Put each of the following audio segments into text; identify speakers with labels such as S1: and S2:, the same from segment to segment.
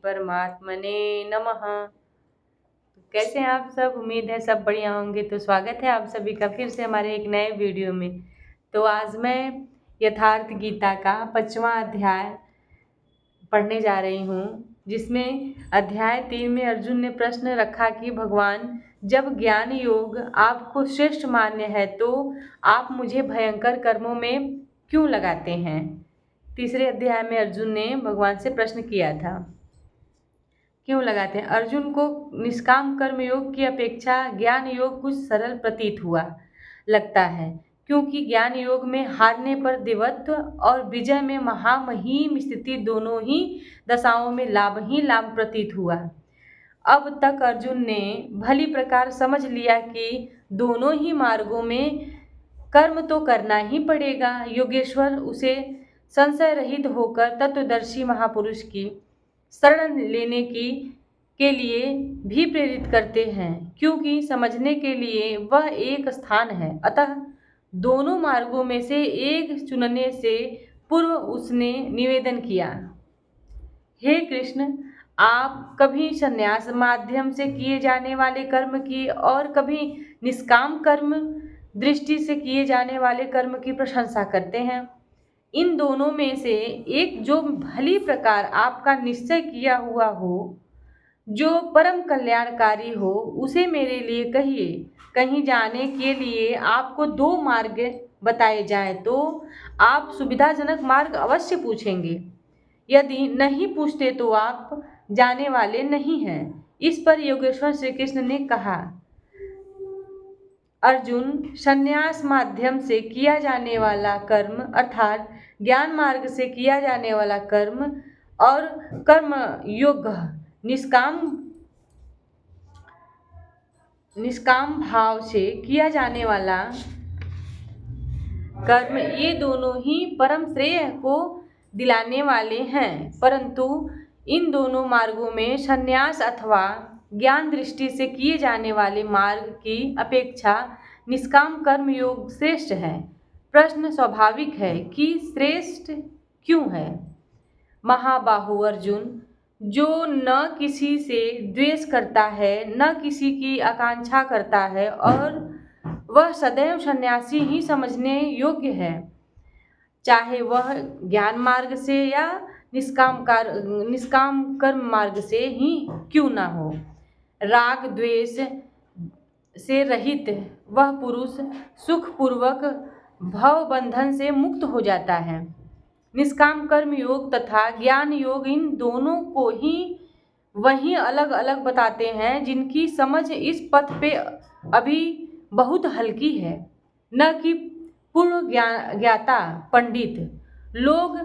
S1: परमात्मने नमः। कैसे हैं आप सब? उम्मीद है सब बढ़िया होंगे। तो स्वागत है आप सभी का फिर से हमारे एक नए वीडियो में। तो आज मैं यथार्थ गीता का 5वां अध्याय पढ़ने जा रही हूँ, जिसमें अध्याय 3 में अर्जुन ने प्रश्न रखा कि भगवान, जब ज्ञान योग आपको श्रेष्ठ मान्य है तो आप मुझे भयंकर कर्मों में क्यों लगाते हैं। तीसरे अध्याय में अर्जुन ने भगवान से प्रश्न किया था, क्यों लगाते हैं। अर्जुन को निष्काम कर्म योग की अपेक्षा ज्ञान योग कुछ सरल प्रतीत हुआ लगता है, क्योंकि ज्ञान योग में हारने पर देवत्व और विजय में महामहिम स्थिति दोनों ही दशाओं में लाभ ही लाभ प्रतीत हुआ। अब तक अर्जुन ने भली प्रकार समझ लिया कि दोनों ही मार्गों में कर्म तो करना ही पड़ेगा। योगेश्वर उसे संशय रहित होकर तत्वदर्शी महापुरुष की शरण लेने के लिए भी प्रेरित करते हैं, क्योंकि समझने के लिए वह एक स्थान है। अतः दोनों मार्गों में से एक चुनने से पूर्व उसने निवेदन किया, हे कृष्ण, आप कभी संन्यास माध्यम से किए जाने वाले कर्म की और कभी निष्काम कर्म दृष्टि से किए जाने वाले कर्म की प्रशंसा करते हैं। इन दोनों में से एक जो भली प्रकार आपका निश्चय किया हुआ हो, जो परम कल्याणकारी हो, उसे मेरे लिए कहिए। कहीं जाने के लिए आपको 2 मार्ग बताए जाएं तो आप सुविधाजनक मार्ग अवश्य पूछेंगे। यदि नहीं पूछते तो आप जाने वाले नहीं हैं। इस पर योगेश्वर श्री कृष्ण ने कहा, अर्जुन, संन्यास माध्यम से किया जाने वाला कर्म अर्थात ज्ञान मार्ग से किया जाने वाला कर्म और कर्म योग निष्काम भाव से किया जाने वाला कर्म, ये दोनों ही परम श्रेय को दिलाने वाले हैं। परंतु इन दोनों मार्गों में संन्यास अथवा ज्ञान दृष्टि से किए जाने वाले मार्ग की अपेक्षा निष्काम कर्म योग श्रेष्ठ है। प्रश्न स्वाभाविक है कि श्रेष्ठ क्यों है। महाबाहु अर्जुन, जो न किसी से द्वेष करता है, न किसी की आकांक्षा करता है और वह सदैव सन्यासी ही समझने योग्य है, चाहे वह ज्ञान मार्ग से या निष्काम कर्म मार्ग से ही क्यों न हो। राग द्वेष से रहित वह पुरुष सुखपूर्वक भव बंधन से मुक्त हो जाता है। निष्काम कर्म योग तथा ज्ञान योग इन दोनों को ही वही अलग अलग बताते हैं, जिनकी समझ इस पथ पे अभी बहुत हल्की है। न कि पूर्ण ज्ञाता पंडित लोग,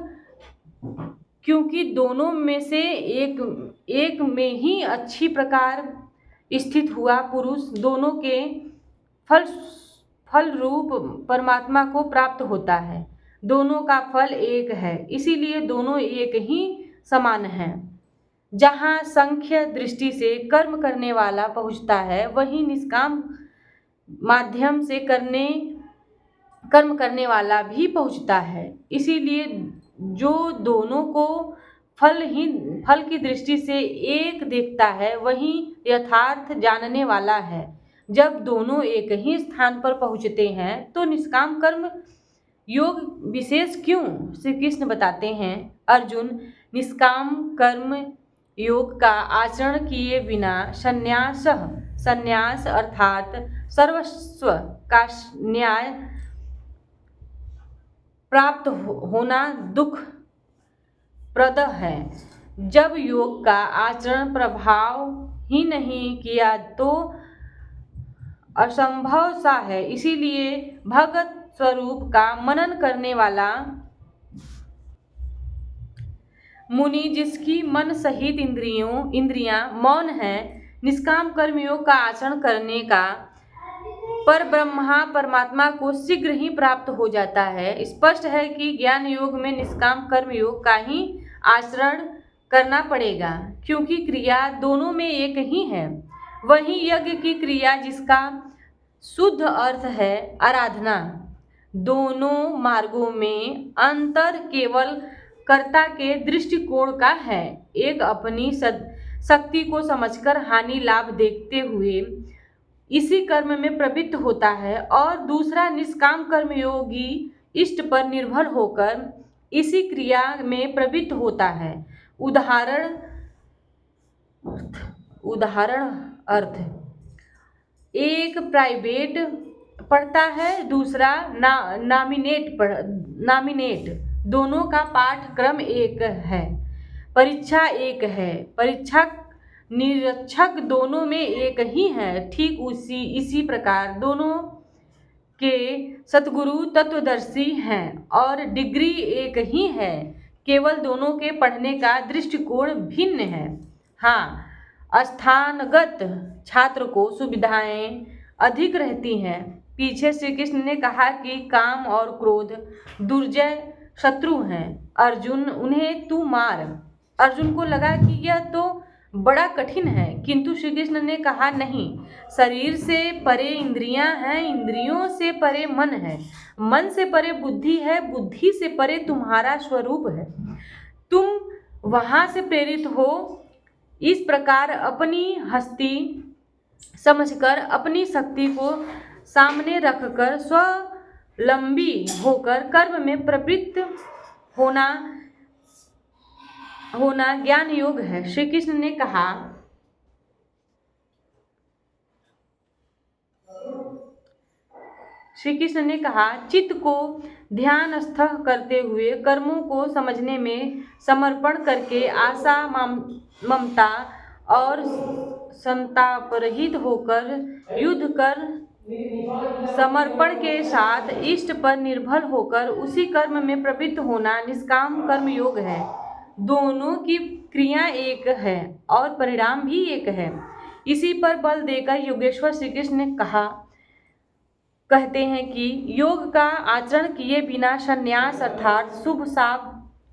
S1: क्योंकि दोनों में से एक में ही अच्छी प्रकार स्थित हुआ पुरुष दोनों के फल रूप परमात्मा को प्राप्त होता है। दोनों का फल एक है, इसीलिए दोनों एक ही समान हैं। जहाँ संख्य दृष्टि से कर्म करने वाला पहुँचता है, वहीं निष्काम माध्यम से कर्म करने वाला भी पहुँचता है। इसीलिए जो दोनों को फल की दृष्टि से एक देखता है, वही यथार्थ जानने वाला है। जब दोनों एक ही स्थान पर पहुँचते हैं तो निष्काम कर्म योग विशेष क्यों। श्री कृष्ण बताते हैं, अर्जुन, निष्काम कर्म योग का आचरण किए बिना संन्यास अर्थात सर्वस्व का न्याय प्राप्त होना दुख प्रद है। जब योग का आचरण प्रभाव ही नहीं किया तो असंभव सा है। इसीलिए भगत स्वरूप का मनन करने वाला मुनि, जिसकी मन सहित इंद्रियां मौन है, निष्काम कर्म योग का आचरण करने का पर ब्रह्मा परमात्मा को शीघ्र ही प्राप्त हो जाता है। स्पष्ट है कि ज्ञान योग में निष्काम कर्म योग का ही आचरण करना पड़ेगा, क्योंकि क्रिया दोनों में एक ही है। वही यज्ञ की क्रिया, जिसका शुद्ध अर्थ है आराधना। दोनों मार्गों में अंतर केवल कर्ता के दृष्टिकोण का है। एक अपनी शक्ति को समझकर हानि लाभ देखते हुए इसी कर्म में प्रवृत्त होता है, और दूसरा निष्काम कर्मयोगी इष्ट पर निर्भर होकर इसी क्रिया में प्रवृत्त होता है। उदाहरण अर्थ एक प्राइवेट पढ़ता है, दूसरा नामिनेट। दोनों का पाठ्यक्रम एक है, परीक्षा एक है, परीक्षा निरीक्षक दोनों में एक ही है। ठीक इसी प्रकार दोनों के सतगुरु तत्वदर्शी हैं और डिग्री एक ही है, केवल दोनों के पढ़ने का दृष्टिकोण भिन्न है। हाँ, स्थानगत छात्र को सुविधाएं अधिक रहती हैं। पीछे श्री कृष्ण ने कहा कि काम और क्रोध दुर्जय शत्रु हैं, अर्जुन उन्हें तू मार। अर्जुन को लगा कि यह तो बड़ा कठिन है, किंतु श्री कृष्ण ने कहा नहीं, शरीर से परे इंद्रियां हैं, इंद्रियों से परे मन है, मन से परे बुद्धि है, बुद्धि से परे तुम्हारा स्वरूप है। तुम वहां से प्रेरित हो। इस प्रकार अपनी हस्ती समझकर अपनी शक्ति को सामने रखकर स्वावलंबी होकर कर्म में प्रवृत्त होना ज्ञान योग है। श्री कृष्ण ने कहा, चित्त को ध्यानस्थ करते हुए कर्मों को समझने में समर्पण करके आशा ममता और संताप रहित होकर युद्ध कर समर्पण के साथ इष्ट पर निर्भर होकर उसी कर्म में प्रवृत्त होना निष्काम कर्म योग है। दोनों की क्रिया एक है और परिणाम भी एक है। इसी पर बल देकर योगेश्वर श्री कृष्ण ने कहते हैं कि योग का आचरण किए बिना संन्यास अर्थात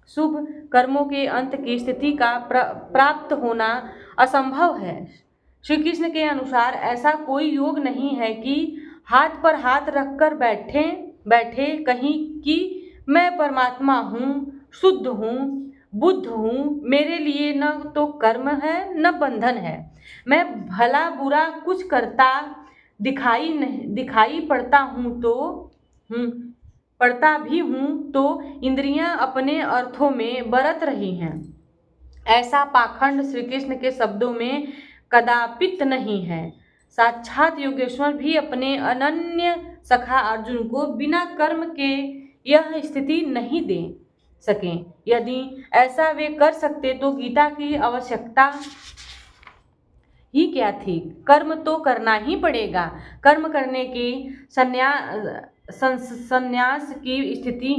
S1: शुभ कर्मों के अंत की स्थिति का प्राप्त होना असंभव है। श्री कृष्ण के अनुसार ऐसा कोई योग नहीं है कि हाथ पर हाथ रखकर बैठे कहीं कि मैं परमात्मा हूँ, शुद्ध हूँ, बुद्ध हूँ, मेरे लिए न तो कर्म है न बंधन है, मैं भला बुरा कुछ करता दिखाई पड़ता भी हूँ तो इंद्रियां अपने अर्थों में बरत रही हैं। ऐसा पाखंड श्री कृष्ण के शब्दों में कदापित नहीं है। साक्षात योगेश्वर भी अपने अनन्य सखा अर्जुन को बिना कर्म के यह स्थिति नहीं दे सके। यदि ऐसा वे कर सकते तो गीता की आवश्यकता ही क्या थी। कर्म तो करना ही पड़ेगा। कर्म करने की संन्यास की स्थिति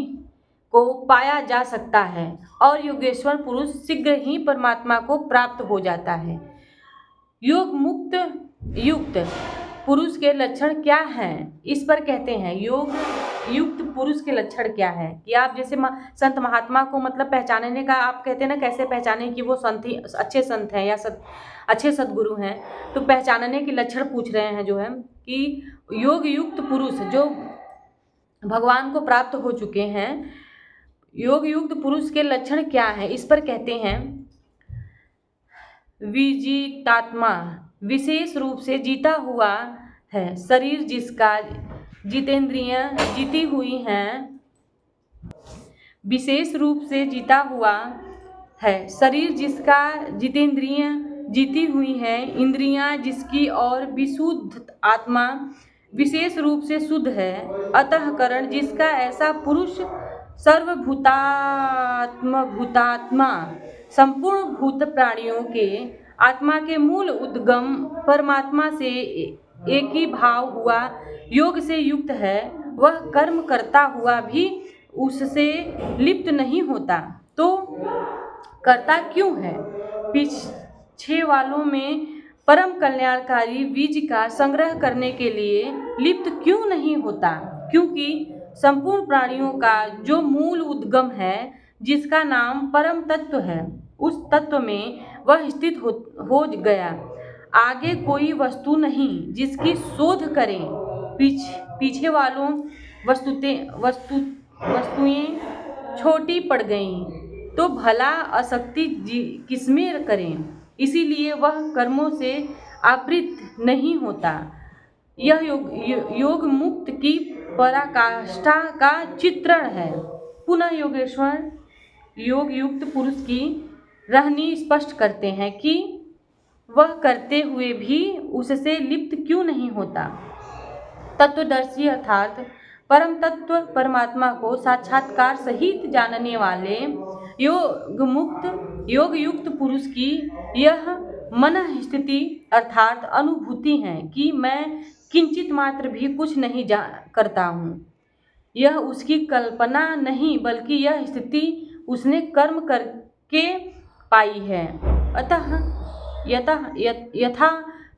S1: को पाया जा सकता है और योगेश्वर पुरुष शीघ्र ही परमात्मा को प्राप्त हो जाता है। योग युक्त पुरुष के लक्षण क्या हैं, इस पर कहते हैं योग युक्त पुरुष के लक्षण क्या है कि आप जैसे संत महात्मा को मतलब पहचानने का आप कहते हैं ना, कैसे पहचाने कि वो संत ही अच्छे संत हैं या अच्छे सद्गुरु हैं, तो पहचानने के लक्षण पूछ रहे हैं जो है कि योग युक्त पुरुष जो भगवान को प्राप्त हो चुके हैं, योग युक्त पुरुष के लक्षण क्या है, इस पर कहते हैं विजितात्मा, विशेष रूप से जीता हुआ है। शरीर जिसका जितेंद्रियां जीती हुई हैं, विशेष रूप से जीता हुआ है। शरीर जिसका जितेंद्रियां जीती हुई हैं, इंद्रियां जिसकी और विशुद्ध आत्मा विशेष रूप से शुद्ध है। अतःकरण जिसका ऐसा पुरुष भूतात्मा संपूर्ण भूत प्राणियों के आत्मा के मूल उद्गम परमात्मा से एक ही भाव हुआ योग से युक्त है, वह कर्म करता हुआ भी उससे लिप्त नहीं होता। तो करता क्यों है? पीछे वालों में परम कल्याणकारी बीज का संग्रह करने के लिए लिप्त क्यों नहीं होता? क्योंकि संपूर्ण प्राणियों का जो मूल उद्गम है, जिसका नाम परम तत्व है, उस तत्व में वह स्थित हो गया। आगे कोई वस्तु नहीं जिसकी शोध करें। पीछे वालों वस्तुएं छोटी पड़ गईं तो भला आसक्ति किसमें करें। इसीलिए वह कर्मों से आवृत नहीं होता। यह योग मुक्त की पराकाष्ठा का चित्रण है। पुनः योगेश्वर योग युक्त पुरुष की रहनी स्पष्ट करते हैं कि वह करते हुए भी उससे लिप्त क्यों नहीं होता। तत्वदर्शी अर्थात परम तत्व परमात्मा को साक्षात्कार सहित जानने वाले योग युक्त पुरुष की यह मन स्थिति अर्थात अनुभूति है कि मैं किंचित मात्र भी कुछ नहीं करता हूँ। यह उसकी कल्पना नहीं बल्कि यह स्थिति उसने कर्म करके पाई है। अतः यथा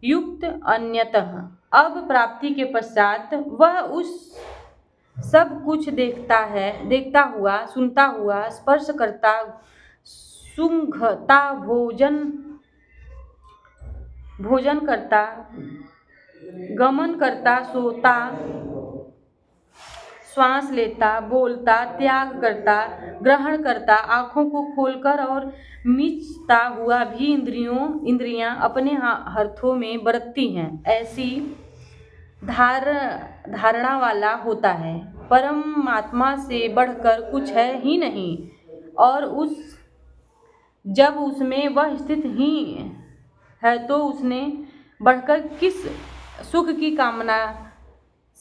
S1: युक्त अन्यतः अब प्राप्ति के पश्चात वह उस सब कुछ देखता हुआ, सुनता हुआ, स्पर्श करता, सूंघता, भोजन करता, गमन करता, सोता, श्वास लेता, बोलता, त्याग करता, ग्रहण करता, आँखों को खोलकर और मिचता हुआ भी इंद्रियां अपने हाथों में बरतती हैं, ऐसी धारणा वाला होता है। परमात्मा से बढ़कर कुछ है ही नहीं और जब उसमें वह स्थित ही है तो उसने बढ़कर किस सुख की कामना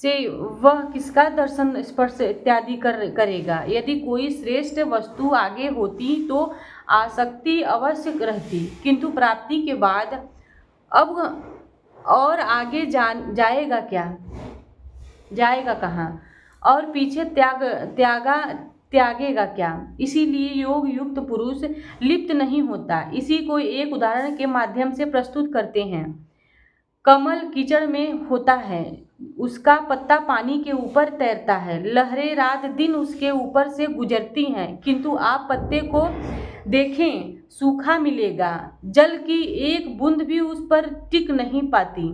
S1: से वह किसका दर्शन स्पर्श इत्यादि करेगा। यदि कोई श्रेष्ठ वस्तु आगे होती तो आसक्ति अवश्य रहती, किंतु प्राप्ति के बाद अब और आगे जाएगा क्या, जाएगा कहाँ और पीछे त्यागेगा क्या। इसीलिए योग युक्त पुरुष लिप्त नहीं होता। इसी को एक उदाहरण के माध्यम से प्रस्तुत करते हैं। कमल कीचड़ में होता है, उसका पत्ता पानी के ऊपर तैरता है, लहरें रात दिन उसके ऊपर से गुजरती हैं, किंतु आप पत्ते को देखें सूखा मिलेगा, जल की एक बूंद भी उस पर टिक नहीं पाती।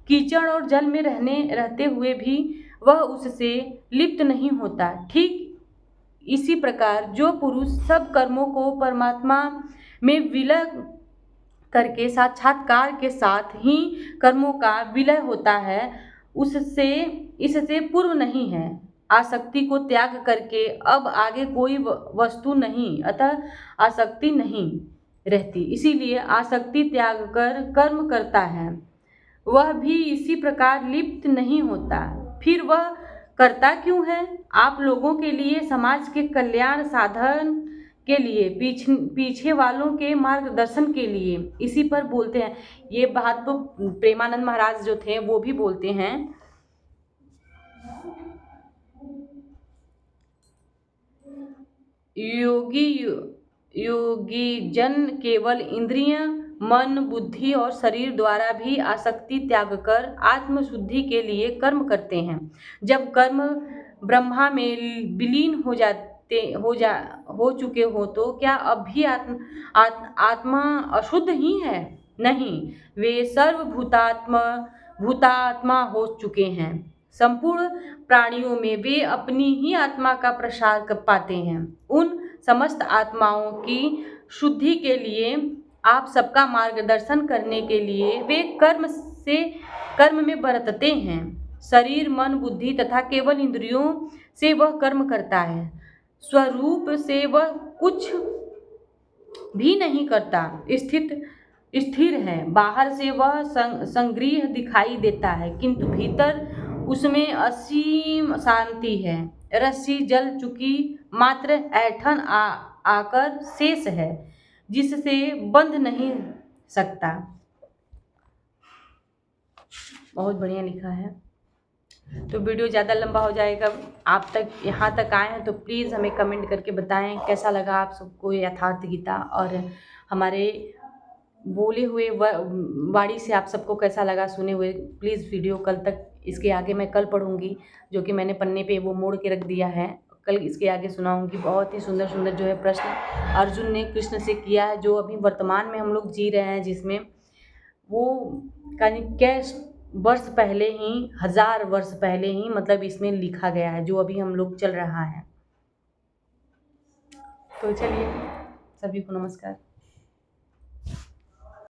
S1: कीचड़ और जल में रहते हुए भी वह उससे लिप्त नहीं होता। ठीक इसी प्रकार जो पुरुष सब कर्मों को परमात्मा में विलय करके साक्षात्कार के साथ ही कर्मों का विलय होता है, इससे पूर्व नहीं है। आसक्ति को त्याग करके अब आगे कोई वस्तु नहीं, अतः आसक्ति नहीं रहती। इसीलिए आसक्ति त्याग कर कर्म करता है, वह भी इसी प्रकार लिप्त नहीं होता। फिर वह करता क्यों है? आप लोगों के लिए, समाज के कल्याण साधन के लिए, पीछे वालों के मार्गदर्शन के लिए। इसी पर बोलते हैं, ये बात तो प्रेमानंद महाराज जो थे वो भी बोलते हैं। योगी जन केवल इंद्रिय, मन, बुद्धि और शरीर द्वारा भी आसक्ति त्याग कर आत्मशुद्धि के लिए कर्म करते हैं। जब कर्म ब्रह्मा में विलीन हो चुके हो तो क्या अब भी आत्मा अशुद्ध ही है? नहीं, वे भूतात्मा हो चुके हैं। संपूर्ण प्राणियों में वे अपनी ही आत्मा का प्रसार कर पाते हैं। उन समस्त आत्माओं की शुद्धि के लिए, आप सबका मार्गदर्शन करने के लिए वे कर्म में बरतते हैं। शरीर, मन, बुद्धि तथा केवल इंद्रियों से वह कर्म करता है। स्वरूप से वह कुछ भी नहीं करता, स्थिर है। बाहर से वह संग्रह दिखाई देता है, किंतु भीतर उसमें असीम शांति है। रस्सी जल चुकी, मात्र ऐंठन आकर शेष है, जिससे बंध नहीं सकता। बहुत बढ़िया लिखा है। तो वीडियो ज़्यादा लंबा हो जाएगा। आप तक यहाँ तक आए हैं तो प्लीज़ हमें कमेंट करके बताएं कैसा लगा आप सबको यथार्थ गीता, और हमारे बोले हुए वाणी से आप सबको कैसा लगा सुने हुए। प्लीज़ वीडियो कल तक, इसके आगे मैं कल पढ़ूँगी, जो कि मैंने पन्ने पे वो मोड़ के रख दिया है। कल इसके आगे सुनाऊंगी। बहुत ही सुंदर सुंदर जो है प्रश्न अर्जुन ने कृष्ण से किया है, जो अभी वर्तमान में हम लोग जी रहे हैं, जिसमें वो क्या वर्ष पहले ही, 1000 वर्ष पहले ही मतलब इसमें लिखा गया है, जो अभी हम लोग चल रहा है। तो चलिए सभी को नमस्कार।